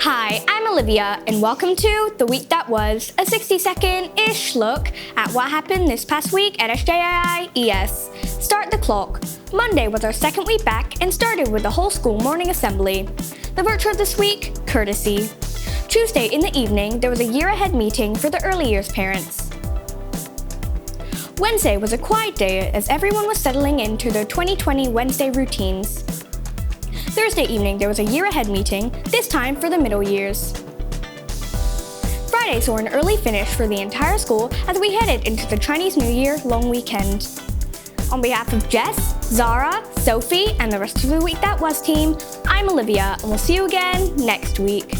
Hi, I'm Olivia, and welcome to The Week That Was, a 60-second-ish look at what happened this past week at SJII ES. Start the clock. Monday was our second week back and started with the whole school morning assembly. The virtual this week, courtesy. Tuesday in the evening, there was a year-ahead meeting for the early years parents. Wednesday was a quiet day as everyone was settling into their 2020 Wednesday routines. Thursday evening, there was a year-ahead meeting, this time for the middle years. Friday saw an early finish for the entire school as we headed into the Chinese New Year long weekend. On behalf of Jess, Zara, Sophie, and the rest of the Week That Was team, I'm Olivia, and we'll see you again next week.